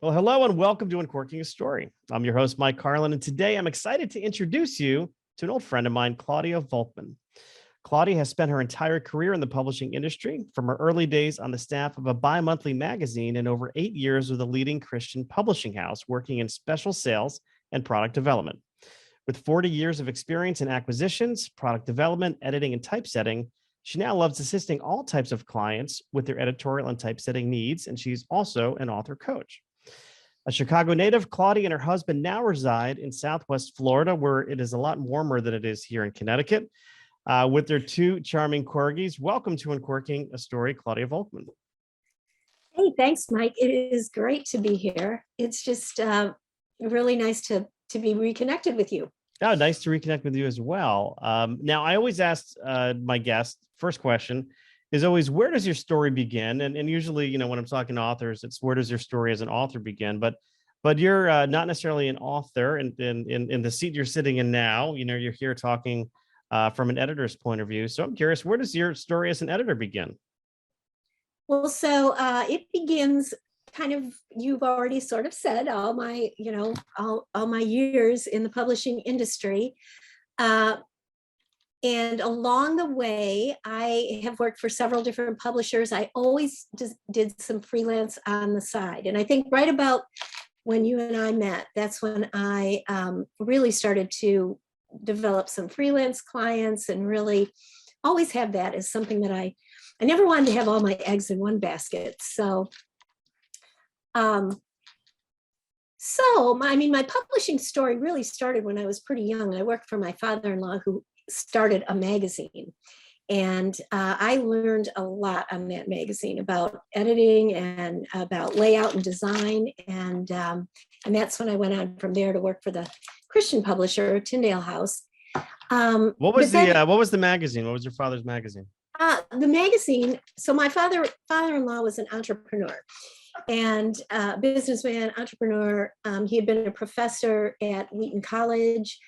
Well, hello and welcome to Uncorking a Story. I'm your host, Mike Carlin, and today I'm excited to introduce you to an old friend of mine, Claudia Volkman. Claudia has spent her entire career in the publishing industry, from her early days on the staff of a bi-monthly magazine and over 8 years with a leading Christian publishing house, working in special sales and product development. With 40 years of experience in acquisitions, product development, editing, and typesetting, she now loves assisting all types of clients with their editorial and typesetting needs, and she's also an author coach. A Chicago native, Claudia and her husband now reside in Southwest Florida, where it is a lot warmer than it is here in Connecticut, with their two charming corgis. Welcome to Uncorking a Story, Claudia Volkman. Hey, thanks, Mike. It is great to be here. It's just really nice to be reconnected with you. Oh, nice to reconnect with you as well. Now, I always ask my guests, first question is always, where does your story begin? And usually, when I'm talking to authors, it's where does your story as an author begin? But you're not necessarily an author in the seat you're sitting in now. You're here talking from an editor's point of view. So I'm curious, where does your story as an editor begin? Well, so it begins kind of, you've already sort of said, all my years in the publishing industry. And along the way, I have worked for several different publishers. I always just did some freelance on the side. And I think right about when you and I met, that's when I really started to develop some freelance clients and really always have that as something that I never wanted to have all my eggs in one basket. So, my publishing story really started when I was pretty young. I worked for my father-in-law, who started a magazine, and I learned a lot on that magazine about editing and about layout and design, and that's when I went on from there to work for the Christian publisher, Tyndale House. What was the magazine? What was your father's magazine? The magazine. So my father-in-law was an entrepreneur and businessman, entrepreneur. He had been a professor at Wheaton College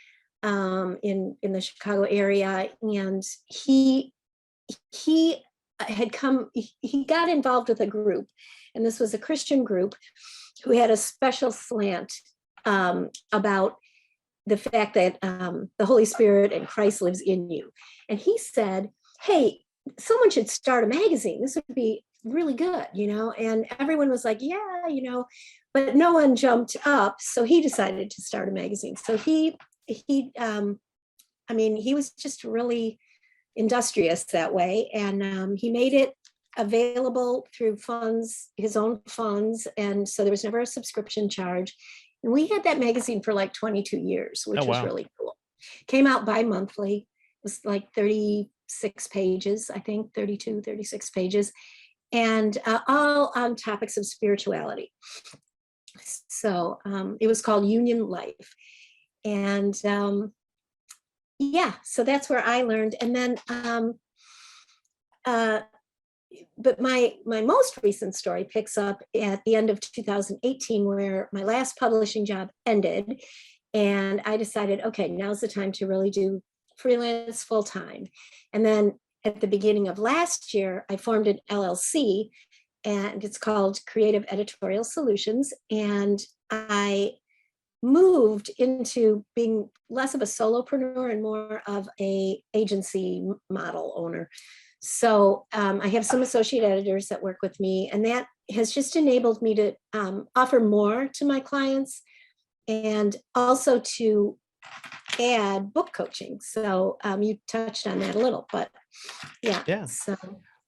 in the Chicago area, and he got involved with a group, and this was a Christian group who had a special slant about the fact that the Holy Spirit and Christ lives in you. And he said, hey, someone should start a magazine. This would be really good, and everyone was like, yeah, but no one jumped up. So he decided to start a magazine. So he was just really industrious that way. And he made it available through his own funds. And so there was never a subscription charge. And we had that magazine for like 22 years, which was really cool. Came out bi-monthly. It was like 36 pages, I think, 32, 36 pages, and all on topics of spirituality. So it was called Union Life. And so that's where I learned. And then, but my most recent story picks up at the end of 2018, where my last publishing job ended. And I decided, okay, now's the time to really do freelance full time. And then at the beginning of last year, I formed an LLC, and it's called Creative Editorial Solutions. And I moved into being less of a solopreneur and more of a agency model owner. So I have some associate editors that work with me, and that has just enabled me to offer more to my clients and also to add book coaching. So you touched on that a little, but yeah. So.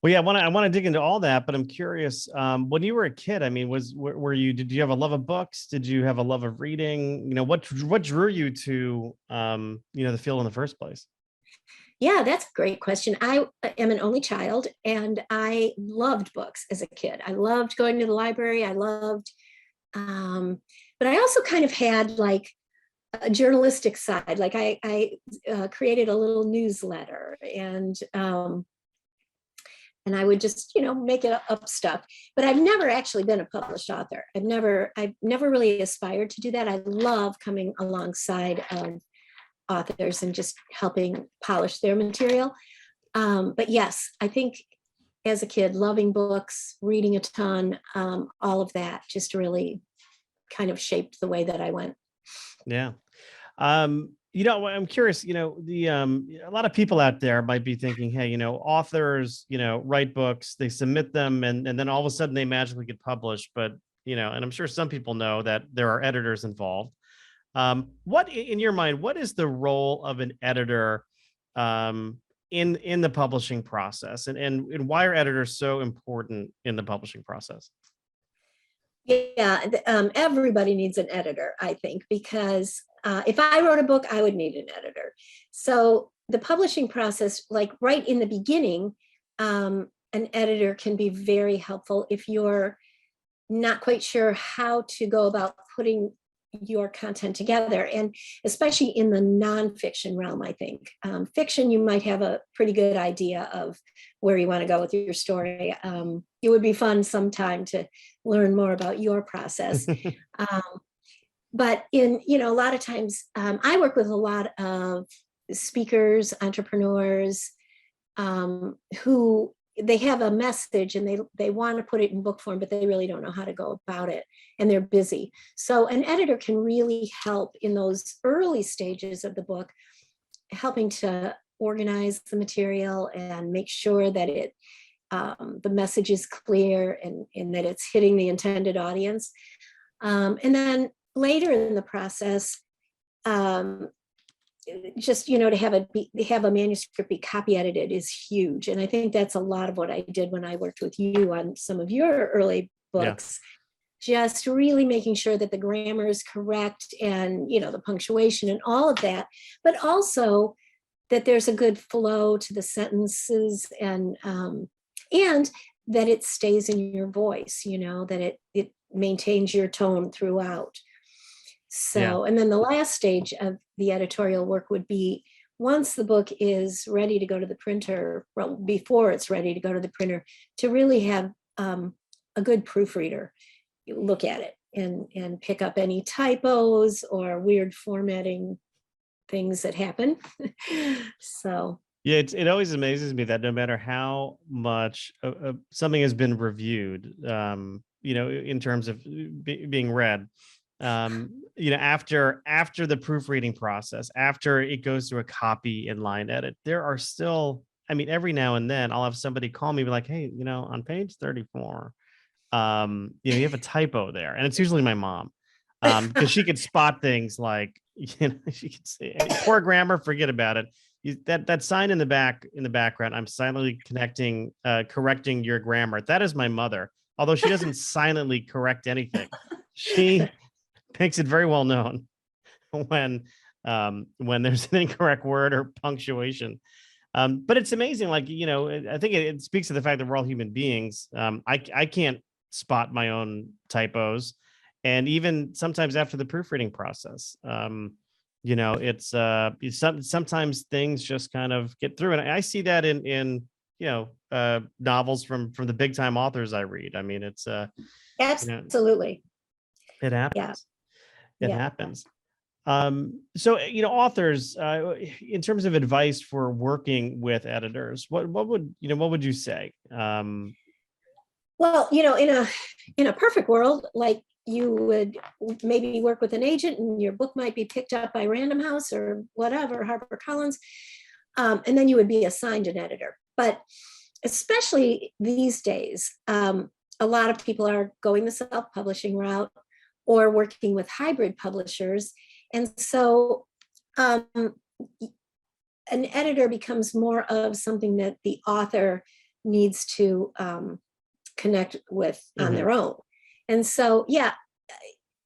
Well, yeah, I want to dig into all that, but I'm curious. When you were a kid, did you have a love of books? Did you have a love of reading? What drew you to the field in the first place? Yeah, that's a great question. I am an only child, and I loved books as a kid. I loved going to the library. I loved, but I also kind of had like a journalistic side. Like I created a little newsletter, and I would just, make it up stuff. But I've never actually been a published author. I've never really aspired to do that. I love coming alongside of authors and just helping polish their material. But yes, I think as a kid, loving books, reading a ton, all of that just really kind of shaped the way that I went. Yeah. I'm curious, a lot of people out there might be thinking, hey, authors, write books, they submit them, and then all of a sudden they magically get published. But, and I'm sure some people know that there are editors involved. What, in your mind, what is the role of an editor in the publishing process, and why are editors so important in the publishing process? Yeah, everybody needs an editor, I think, because if I wrote a book, I would need an editor. So the publishing process, like right in the beginning, an editor can be very helpful if you're not quite sure how to go about putting your content together, and especially in the nonfiction realm. I think fiction, you might have a pretty good idea of where you want to go with your story. It would be fun sometime to learn more about your process. But a lot of times I work with a lot of speakers, entrepreneurs, who they have a message and they want to put it in book form, but they really don't know how to go about it, and they're busy. So an editor can really help in those early stages of the book, helping to organize the material and make sure that the message is clear, and that it's hitting the intended audience. And then later in the process, just to have a manuscript be copy edited is huge, and I think that's a lot of what I did when I worked with you on some of your early books. Yeah. Just really making sure that the grammar is correct, and the punctuation and all of that, but also that there's a good flow to the sentences, and that it stays in your voice, that it maintains your tone throughout. So, and then the last stage of the editorial work would be, once the book is ready to go to the printer, well, before it's ready to go to the printer, to really have a good proofreader look at it and pick up any typos or weird formatting things that happen. So. Yeah, it always amazes me that no matter how much something has been reviewed, in terms of being read, after the proofreading process, after it goes through a copy and line edit, there are still, every now and then I'll have somebody call me, be like, hey, on page 34, you have a typo there. And it's usually my mom, because she could spot things like, she could say, hey, poor grammar, forget about it. That sign in the background, I'm silently correcting your grammar. That is my mother. Although she doesn't silently correct anything. She makes it very well known when there's an incorrect word or punctuation. But it's amazing. Like, I think it speaks to the fact that we're all human beings. I can't spot my own typos. And even sometimes after the proofreading process, it's sometimes things just kind of get through. And I see that in novels from the big time authors I read. It's absolutely. It happens. Yeah. It happens. So, authors, in terms of advice for working with editors, what would you say? Well, in a perfect world, like, you would maybe work with an agent and your book might be picked up by Random House or whatever, HarperCollins, and then you would be assigned an editor. But especially these days, a lot of people are going the self-publishing route or working with hybrid publishers. And so an editor becomes more of something that the author needs to connect with on their own. And so,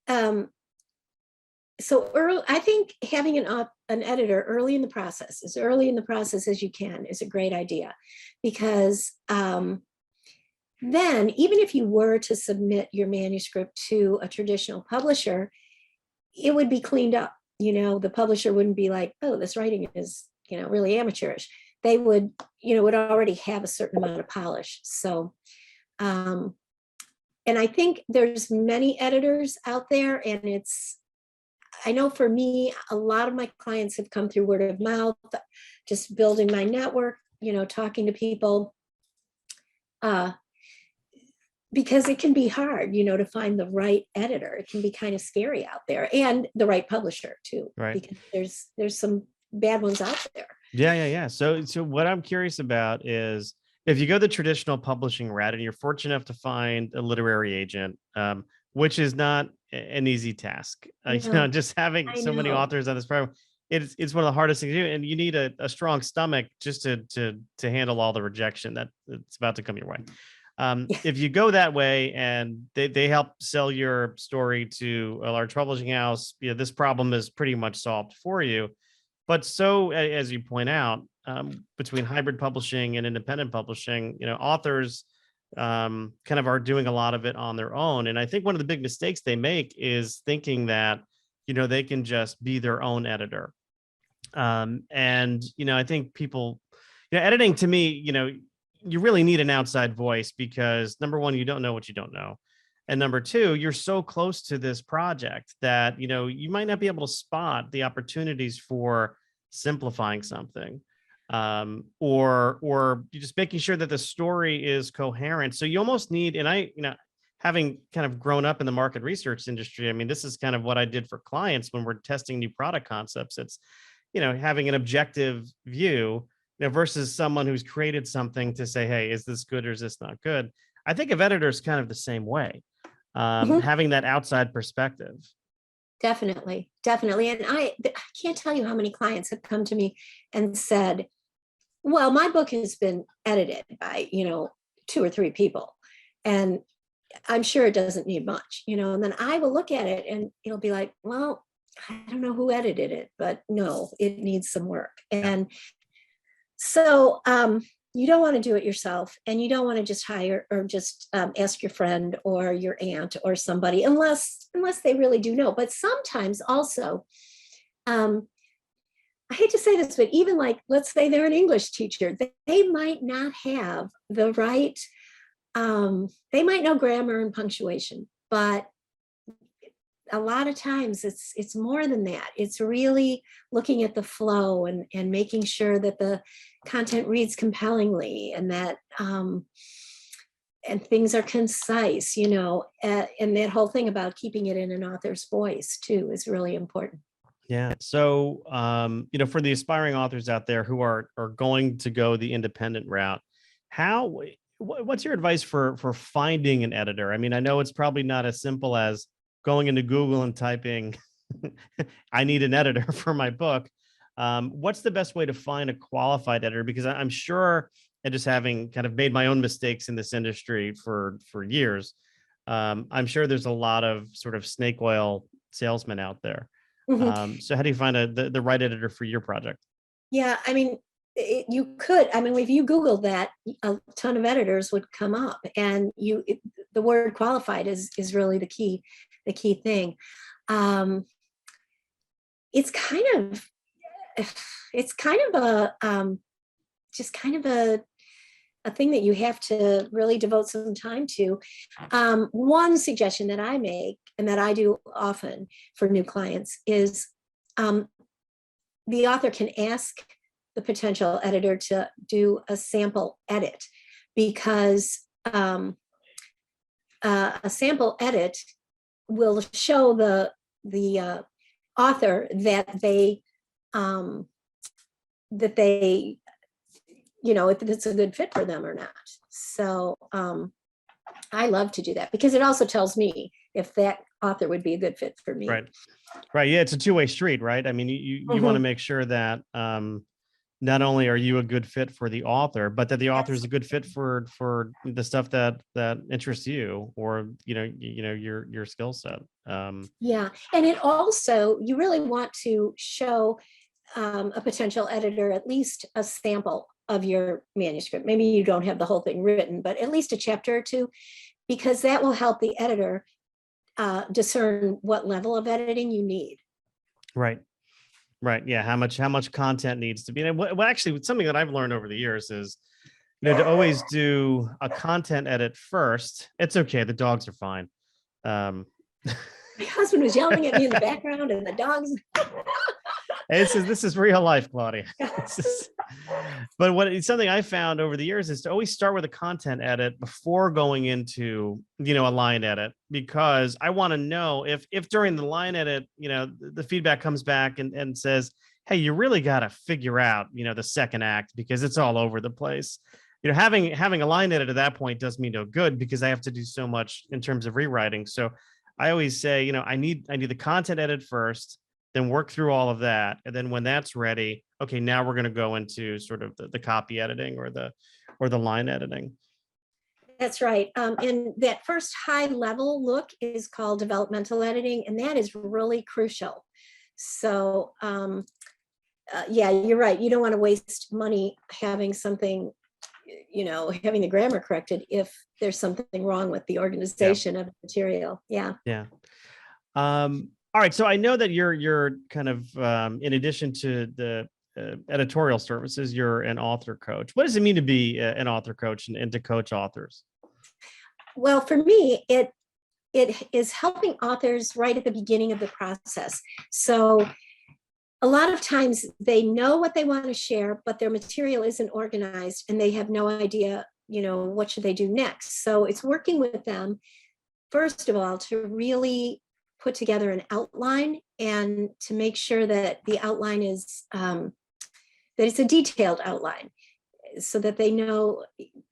I think having an editor early in the process, as early in the process as you can, is a great idea, because then even if you were to submit your manuscript to a traditional publisher, it would be cleaned up. The publisher wouldn't be like, oh, this writing is, really amateurish. They would already have a certain amount of polish. So, and I think there's many editors out there, and I know for me, a lot of my clients have come through word of mouth, just building my network, talking to people. because it can be hard, to find the right editor. It can be kind of scary out there, and the right publisher too, Right. because there's some bad ones out there. Yeah. So what I'm curious about is if you go the traditional publishing route and you're fortunate enough to find a literary agent, which is not an easy task. No, just having I so many know. authors on this program, it's one of the hardest things to do, and you need a strong stomach just to handle all the rejection that it's about to come your way. Yeah. If you go that way and they help sell your story to a large publishing house, this problem is pretty much solved for you. But so, as you point out, between hybrid publishing and independent publishing, authors kind of are doing a lot of it on their own. And I think one of the big mistakes they make is thinking that, they can just be their own editor. And, I think people, editing to me, you really need an outside voice because number one, you don't know what you don't know. And number two, you're so close to this project that, you might not be able to spot the opportunities for simplifying something, or you're just making sure that the story is coherent. So you almost need, and having kind of grown up in the market research industry, I mean, this is kind of what I did for clients when we're testing new product concepts. It's, having an objective view, versus someone who's created something to say, hey, is this good or is this not good? I think of editors kind of the same way, Mhm. having that outside perspective. Definitely. And I can't tell you how many clients have come to me and said, well, my book has been edited by, 2 or 3 people, and I'm sure it doesn't need much, and then I will look at it and it'll be like, well, I don't know who edited it, but no, it needs some work. Yeah. And so you don't want to do it yourself, and you don't want to just hire or just ask your friend or your aunt or somebody, unless they really do know. But sometimes also, I hate to say this, but even like, let's say they're an English teacher, they might not have the right, they might know grammar and punctuation, but a lot of times it's more than that. It's really looking at the flow and making sure that the content reads compellingly, and that and things are concise, and that whole thing about keeping it in an author's voice too is really important. Yeah. So, for the aspiring authors out there who are going to go the independent route, what's your advice for finding an editor? I mean, I know it's probably not as simple as going into Google and typing, I need an editor for my book. What's the best way to find a qualified editor? Because I'm sure, and just having kind of made my own mistakes in this industry for years, I'm sure there's a lot of sort of snake oil salesmen out there. Mhm. So how do you find the right editor for your project? Yeah, I mean, you could. I mean, if you Google that, a ton of editors would come up, and the word qualified is really the key thing. Um, it's kind of it's kind of just kind of a thing that you have to really devote some time to. One suggestion that I make and that I do often for new clients is, the author can ask the potential editor to do a sample edit, because a sample edit will show the author that they if it's a good fit for them or not. So I love to do that, because it also tells me if that author would be a good fit for me. Right. Yeah, it's a two-way street, right? I mean, you want to make sure that not only are you a good fit for the author, but that the author is a good fit for the stuff that interests you, or your skill set. Yeah, and it also, you really want to show a potential editor at least a sample of your manuscript. Maybe you don't have the whole thing written, but at least a chapter or two, because that will help the editor discern what level of editing you need. Right. Yeah. How much content needs to be. And well, actually, something that I've learned over the years is, to always do a content edit first. It's okay. The dogs are fine. My husband was yelling at me in the background, and the dogs. This is real life, Claudia. But it's something I found over the years is to always start with a content edit before going into, a line edit, because I want to know if during the line edit, the feedback comes back and says, hey, you really got to figure out, the second act because it's all over the place. Having a line edit at that point does me no good because I have to do so much in terms of rewriting. So I always say, I need the content edit first, then work through all of that. And then when that's ready, okay, now we're going to go into sort of the copy editing or the line editing. That's right. And that first high level look is called developmental editing, and that is really crucial. So yeah, you're right. You don't want to waste money having something, having the grammar corrected if there's something wrong with the organization of the material. Yeah. Yeah. All right. So I know that you're kind of, in addition to the editorial services, you're an author coach. What does it mean to be an author coach and to coach authors? Well, for me, it is helping authors right at the beginning of the process. So a lot of times they know what they want to share, but their material isn't organized and they have no idea, what should they do next. So it's working with them, first of all, to really put together an outline and to make sure that the outline is, that it's a detailed outline so that they know,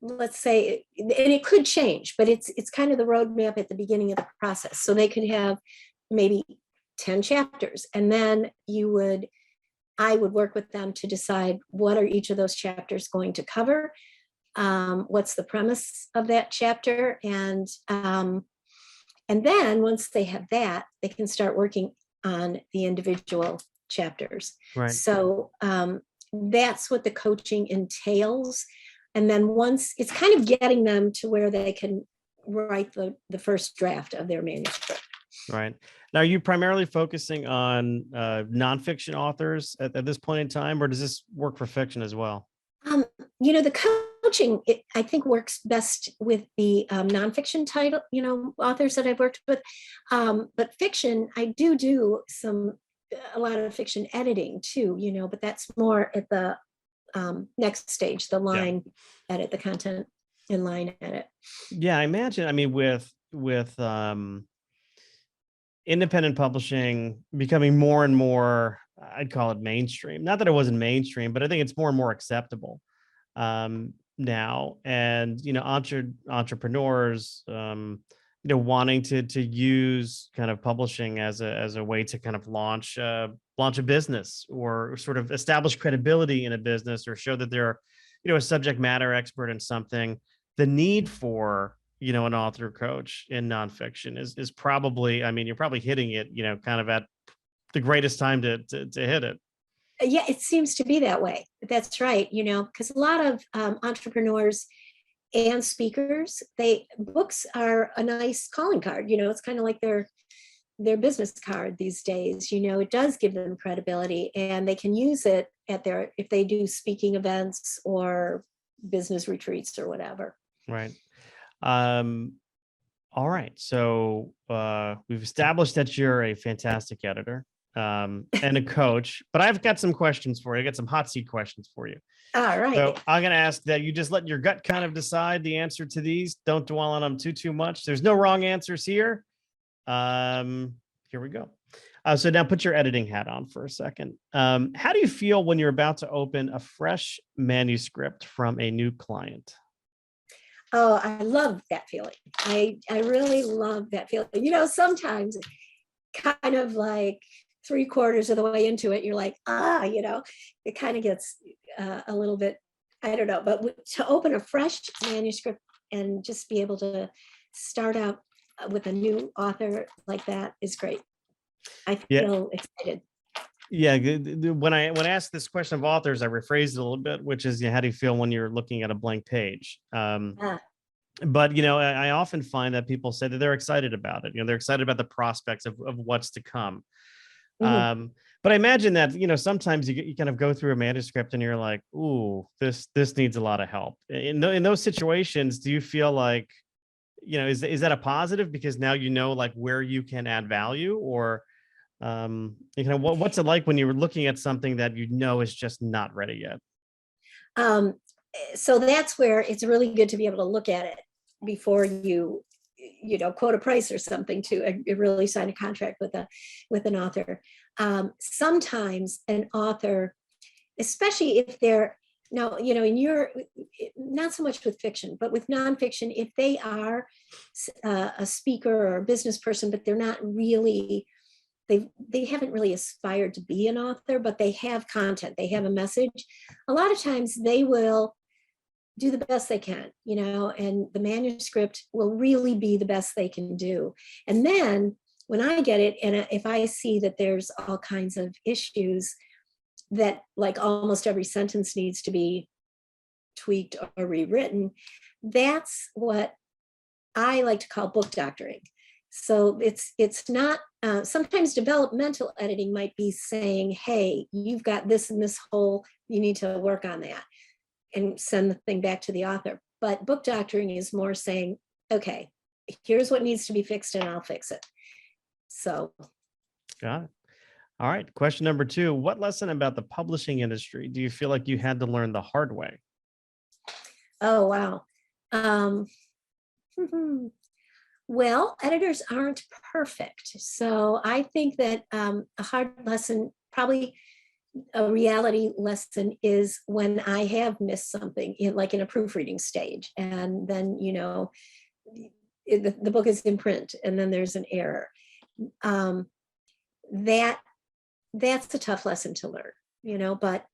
let's say, and it could change, but it's kind of the roadmap at the beginning of the process. So they could have maybe 10 chapters, and then I would work with them to decide what are each of those chapters going to cover, what's the premise of that chapter, and then once they have that, they can start working on the individual chapters. Right. So that's what the coaching entails. And then once it's kind of getting them to where they can write the first draft of their manuscript. Right. Now, are you primarily focusing on nonfiction authors at this point in time, or does this work for fiction as well? The coaching, I think, works best with the nonfiction title, authors that I've worked with. But fiction, I do a lot of fiction editing too, but that's more at the next stage, the line edit, the content in line edit. Yeah, I imagine. I mean, with independent publishing becoming more and more, I'd call it mainstream. Not that it wasn't mainstream, but I think it's more and more acceptable now. And entrepreneurs, wanting to use kind of publishing as a way to kind of launch a business or sort of establish credibility in a business or show that they're, a subject matter expert in something. The need for an author coach in nonfiction is probably, I mean, you're probably hitting it, kind of at the greatest time to hit it. Yeah, it seems to be that way. That's right. Because a lot of entrepreneurs and speakers, books are a nice calling card. It's kind of like their business card these days. It does give them credibility, and they can use it if they do speaking events or business retreats or whatever. Right. All right. So we've established that you're a fantastic editor and a coach, but I've got some questions for you. I got some hot seat questions for you. All right. So I'm going to ask that you just let your gut kind of decide the answer to these. Don't dwell on them too much. There's no wrong answers here. Here we go. So now put your editing hat on for a second. How do you feel when you're about to open a fresh manuscript from a new client? Oh, I love that feeling. I really love that feeling. Sometimes kind of like 3/4 of the way into it, you're like, it kind of gets a little bit, I don't know, but to open a fresh manuscript and just be able to start out with a new author like that is great. I feel excited. Yeah, when I asked this question of authors, I rephrased it a little bit, which is, how do you feel when you're looking at a blank page? But I often find that people say that they're excited about it. They're excited about the prospects of what's to come. Mm-hmm. But I imagine that sometimes you kind of go through a manuscript and you're like, ooh, this needs a lot of help. In those situations, do you feel like, is that a positive because now like where you can add value, or What's it like when you're looking at something that you know is just not ready yet? Um, so that's where it's really good to be able to look at it before you quote a price or something to really sign a contract with an author. Sometimes an author, especially if they're now, in your, not so much with fiction, but with nonfiction, if they are a speaker or a business person, but they're not really, they haven't really aspired to be an author, but they have content, they have a message. A lot of times they will do the best they can, and the manuscript will really be the best they can do. And then when I get it, and if I see that there's all kinds of issues that like almost every sentence needs to be tweaked or rewritten, that's what I like to call book doctoring. So it's not, sometimes developmental editing might be saying, hey, you've got this and this hole, you need to work on that, and send the thing back to the author. But book doctoring is more saying, okay, here's what needs to be fixed and I'll fix it. So. Got it. All right. Question number 2. What lesson about the publishing industry do you feel like you had to learn the hard way? Oh, wow. Well, editors aren't perfect. So I think that a hard lesson, probably a reality lesson, is when I have missed something like in a proofreading stage. And then, the book is in print and then there's an error. That's a tough lesson to learn, but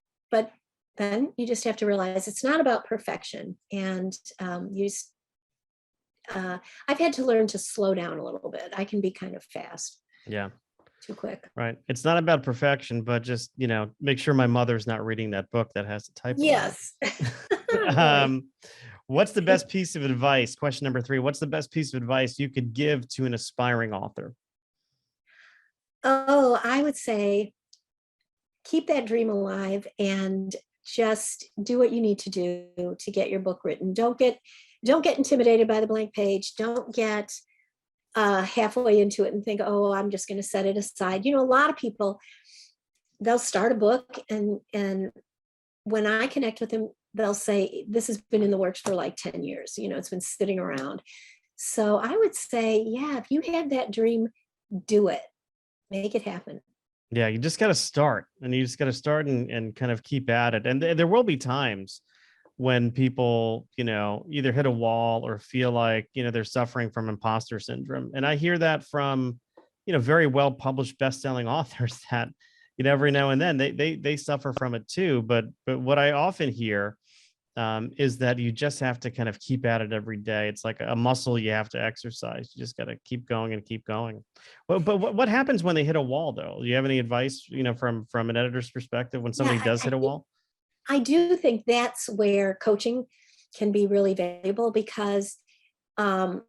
then you just have to realize it's not about perfection. And I've had to learn to slow down a little bit. I can be kind of fast. Yeah. Too quick. Right. It's not about perfection, but just, make sure my mother's not reading that book that has a typo. Yes. What's the best piece of advice? Question number 3. What's the best piece of advice you could give to an aspiring author? Oh, I would say keep that dream alive and just do what you need to do to get your book written. Don't get intimidated by the blank page. Don't get halfway into it and think, oh, I'm just going to set it aside. A lot of people, they'll start a book and when I connect with them, they'll say, this has been in the works for like 10 years. It's been sitting around. So I would say, yeah, if you had that dream, do it. Make it happen. Yeah, you just got to start, and you just got to start and kind of keep at it. And there will be times when people, either hit a wall or feel like, they're suffering from imposter syndrome. And I hear that from, very well published best-selling authors that, every now and then they suffer from it too. But what I often hear is that you just have to kind of keep at it every day. It's like a muscle you have to exercise. You just got to keep going and keep going. Well, but what happens when they hit a wall, though? Do you have any advice, from an editor's perspective when somebody does hit a wall? I do think that's where coaching can be really valuable, because a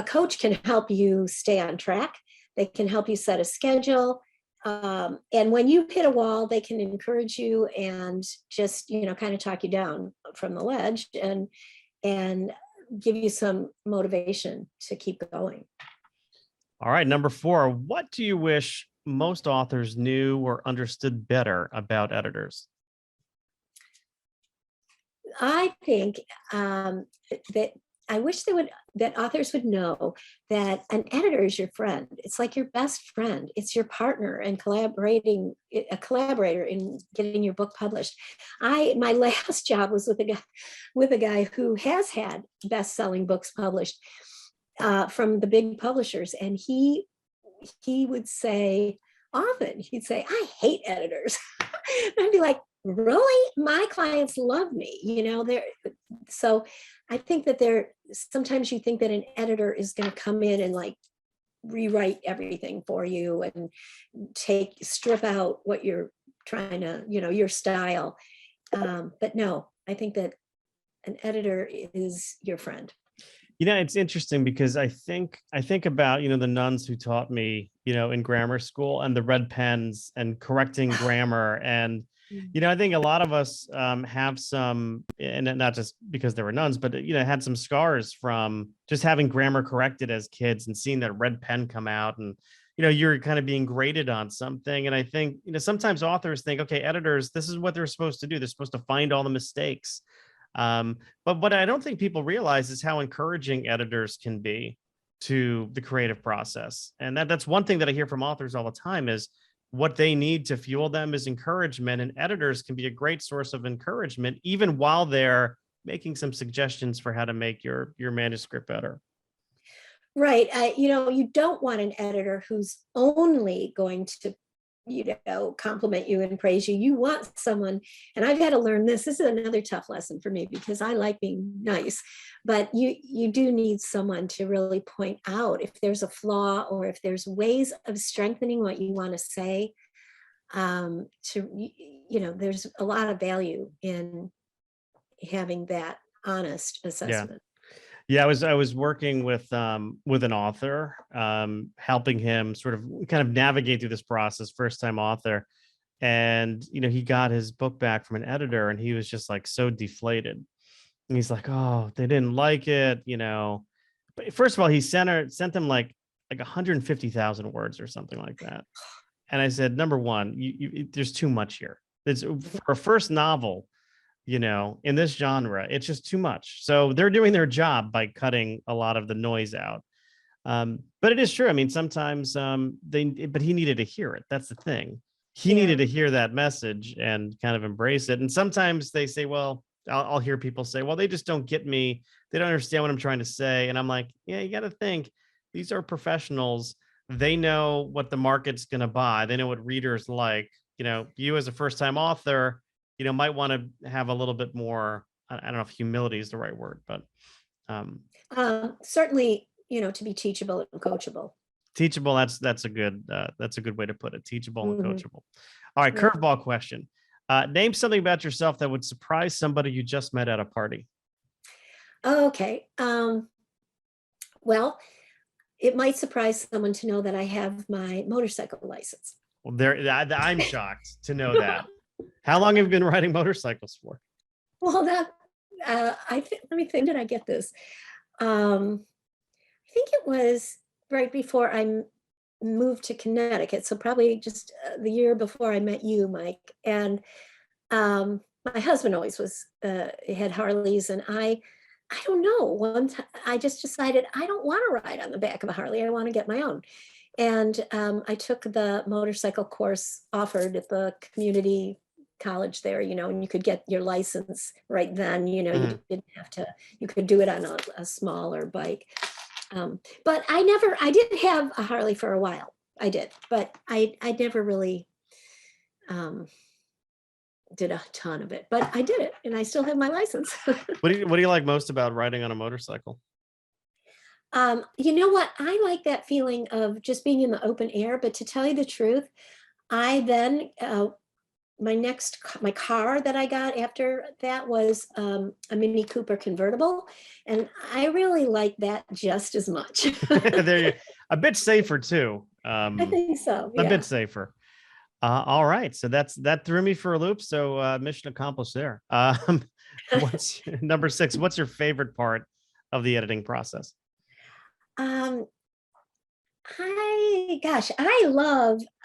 coach can help you stay on track. They can help you set a schedule. And when you hit a wall, they can encourage you and just, kind of talk you down from the ledge and give you some motivation to keep going. All right. Number 4, what do you wish most authors knew or understood better about editors? I think that I wish that authors would know that an editor is your friend. It's like your best friend. It's your partner and a collaborator in getting your book published. My last job was with a guy who has had best-selling books published from the big publishers, and he would say often, he'd say, I hate editors. I'd be like, really? My clients love me, so I think that sometimes you think that an editor is going to come in and like rewrite everything for you and strip out what you're trying to, your style. But no, I think that an editor is your friend. It's interesting because I think about, the nuns who taught me, in grammar school, and the red pens and correcting grammar. And, I think a lot of us have some, and not just because they were nuns, but, had some scars from just having grammar corrected as kids and seeing that red pen come out. And, you're kind of being graded on something. And I think, sometimes authors think, okay, editors, this is what they're supposed to do. They're supposed to find all the mistakes. But what I don't think people realize is how encouraging editors can be to the creative process. And that's one thing that I hear from authors all the time is what they need to fuel them is encouragement. And editors can be a great source of encouragement, even while they're making some suggestions for how to make your manuscript better. Right. You don't want an editor who's only going to, compliment you and praise you. You want someone, and I've had to learn this. This is another tough lesson for me because I like being nice, but you do need someone to really point out if there's a flaw or if there's ways of strengthening what you want to say. There's a lot of value in having that honest assessment. Yeah, I was working with an author, helping him sort of kind of navigate through this process, first time author. And he got his book back from an editor and he was just like so deflated. And he's like, "Oh, they didn't like it, But first of all, he sent them like 150,000 words or something like that. And I said, number one, there's too much here. It's for a first novel. In this genre, it's just too much. So they're doing their job by cutting a lot of the noise out. But it is true. I mean, sometimes but he needed to hear it. That's the thing. He needed to hear that message and kind of embrace it. And sometimes they say, well, I'll hear people say, well, they just don't get me. They don't understand what I'm trying to say. And I'm like, yeah, you got to think these are professionals. They know what the market's going to buy. They know what readers like. You as a first time author, might want to have a little bit more, I don't know if humility is the right word, but certainly, to be teachable and coachable. Teachable, that's a good way to put it. Teachable and coachable. All right, curveball question. Name something about yourself that would surprise somebody you just met at a party. Okay. Well, it might surprise someone to know that I have my motorcycle license. Well, I'm shocked to know that. How long have you been riding motorcycles for? Well, let me think. Did I get this? I think it was right before I moved to Connecticut. So probably just the year before I met you, Mike. And my husband always had Harleys, and I don't know. One time I just decided I don't want to ride on the back of a Harley. I want to get my own. And I took the motorcycle course offered at the community college there, and you could get your license right then, you didn't have to, you could do it on a smaller bike. But I did have a Harley for a while. I did, but I never really did a ton of it, but I did it and I still have my license. What do you like most about riding on a motorcycle? You know what? I like that feeling of just being in the open air, but to tell you the truth, I then, my car that I got after that was a Mini Cooper convertible, and I really like that just as much. They're a bit safer too. I think so. A bit safer. All right, so that threw me for a loop. So mission accomplished there. What's number 6? What's your favorite part of the editing process?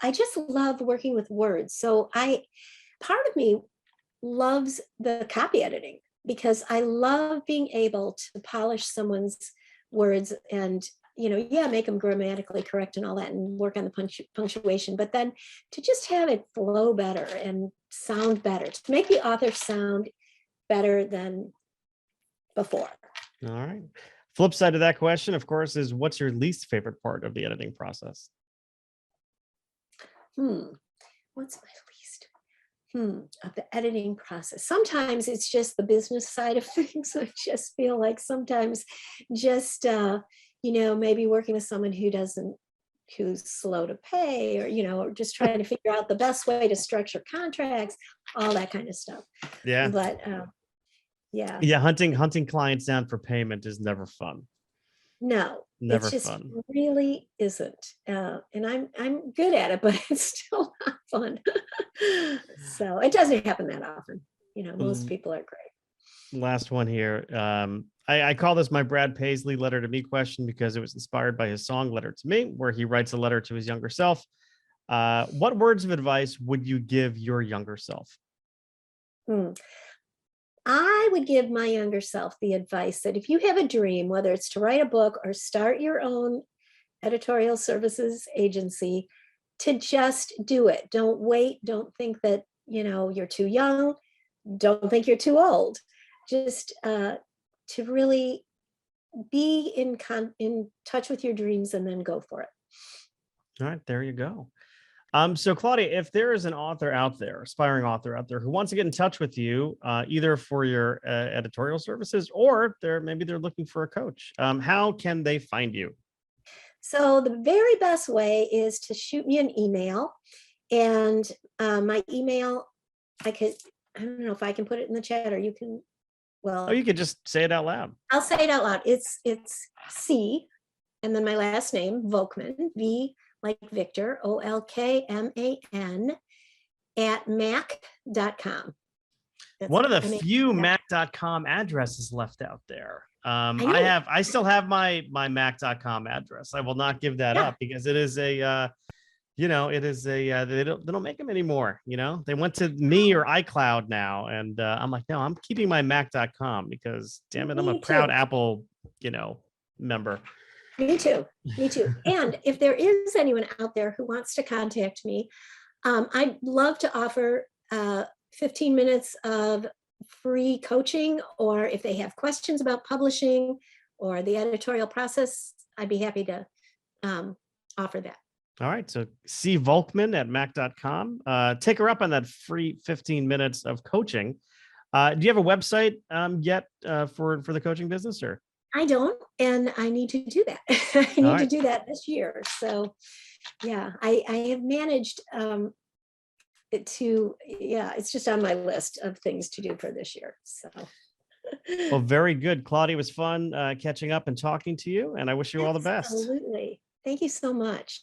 I just love working with words. So part of me loves the copy editing because I love being able to polish someone's words and, make them grammatically correct and all that and work on the punctuation, but then to just have it flow better and sound better, to make the author sound better than before. All right. Flip side of that question, of course, is what's your least favorite part of the editing process? What's my least? Of the editing process. Sometimes it's just the business side of things. I just feel like sometimes just, maybe working with someone who's slow to pay or, just trying to figure out the best way to structure contracts, all that kind of stuff. Yeah. But, yeah. Hunting clients down for payment is never fun. No, never it just fun. Really isn't. And I'm good at it, but it's still not fun. So it doesn't happen that often. Most people are great. Last one here. I call this my Brad Paisley letter to me question because it was inspired by his song Letter to Me, where he writes a letter to his younger self. What words of advice would you give your younger self? I would give my younger self the advice that if you have a dream, whether it's to write a book or start your own editorial services agency, to just do it. Don't wait. Don't think that, you're too young. Don't think you're too old. Just to really be in touch with your dreams and then go for it. All right, there you go. So Claudia, if there is an author out there, aspiring author out there who wants to get in touch with you, either for your editorial services or maybe they're looking for a coach, how can they find you? So the very best way is to shoot me an email, and my email, I don't know if I can put it in the chat or you can. Well, oh, you could just say it out loud. I'll say it out loud. It's C, and then my last name, Volkman, V like Victor, OLKMAN, at mac.com. One of the few mac.com addresses left out there. I still have my mac.com address. I will not give that up because it is they don't make them anymore. They went to me or iCloud now. And I'm like, no, I'm keeping my mac.com because damn it, I'm a proud Apple, member. Me too. And if there is anyone out there who wants to contact me, I'd love to offer 15 minutes of free coaching, or if they have questions about publishing or the editorial process, I'd be happy to offer that. All right. So C Volkman at mac.com. Take her up on that free 15 minutes of coaching. Do you have a website yet for the coaching business, or? I don't, and I need to do that. I need to do that this year. So yeah, I have managed it's just on my list of things to do for this year. So well, very good. Claudia, it was fun catching up and talking to you, and I wish you all the best. Absolutely. Thank you so much.